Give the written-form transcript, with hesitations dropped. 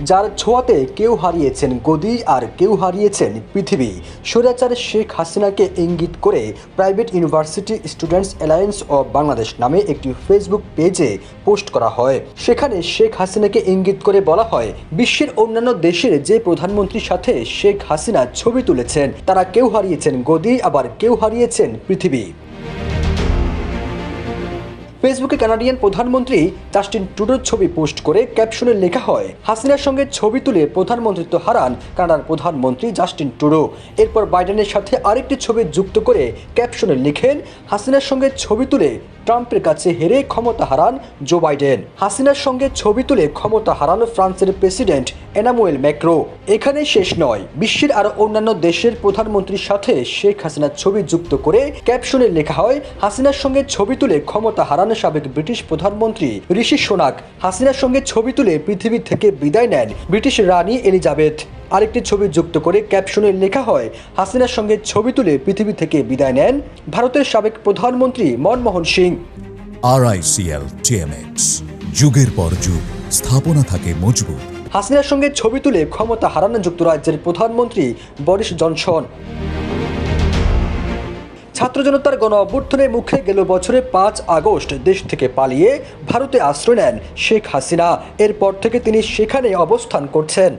যার ছোঁয়াতে কেউ হারিয়েছেন গদি আর কেউ হারিয়েছেন পৃথিবী। স্বৈরাচার শেখ হাসিনাকে ইঙ্গিত করে private university students alliance of Bangladesh নামে একটি ফেসবুক পেজে পোস্ট করা হয়। সেখানে শেখ হাসিনাকে ইঙ্গিত করে বলা হয়, বিশ্বের অন্যান্য দেশের যে প্রধানমন্ত্রীর সাথে শেখ হাসিনা ছবি তুলেছেন তারা কেউ হারিয়েছেন গদি, আবার কেউ হারিয়েছেন পৃথিবী। ফেসবুকে কানাডিয়ান প্রধানমন্ত্রী জাস্টিন ট্রুডোর ছবি পোস্ট করে ক্যাপশনে লেখা হয়, হাসিনার সঙ্গে ছবি তুলে প্রধানমন্ত্রিত্ব হারান কানাডার প্রধানমন্ত্রী জাস্টিন ট্রুডো। এরপর বাইডেনের সাথে আরেকটি ছবি যুক্ত করে ক্যাপশনে লিখেন, হাসিনার সঙ্গে ছবি তুলে ট্রাম্পের কাছে হেরে ক্ষমতা হারান জো বাইডেন। হাসিনার সঙ্গে ছবি তুলে ক্ষমতা হারান ফ্রান্সের প্রেসিডেন্ট এনামুয়েল ম্যাক্রো। এখানে শেষ নয়, বিশ্বের আরও অন্যান্য দেশের প্রধানমন্ত্রীর সাথে শেখ হাসিনার ছবি যুক্ত করে ক্যাপশনে লেখা হয়, হাসিনার সঙ্গে ছবি তুলে ক্ষমতা হারান সাবেক ব্রিটিশ প্রধানমন্ত্রী ঋষি সোনাক। হাসিনার সঙ্গে ছবি তুলে পৃথিবী থেকে বিদায় নেন ব্রিটিশ রানী এলিজাবেথ। আরেকটি ছবি যুক্ত করে ক্যাপশনে লেখা হয়, হাসিনার সঙ্গে ছবি তুলে পৃথিবী থেকে বিদায় নেন ভারতের সাবেক প্রধানমন্ত্রী মনমোহন সিং। RICL TMX, যুগের পর যুগ স্থাপনা থাকে মজবুত। হাসিনার সঙ্গে ছবি তুলে ক্ষমতা হারান যুক্তরাজ্যের প্রধানমন্ত্রী বরিস জনসন। ছাত্র জনতার গণ অভ্যুত্থানের মুখে গেল বছরে 5 আগস্ট দেশ থেকে পালিয়ে ভারতে আশ্রয় নেন শেখ হাসিনা। এরপর থেকে তিনি সেখানে অবস্থান করছেন।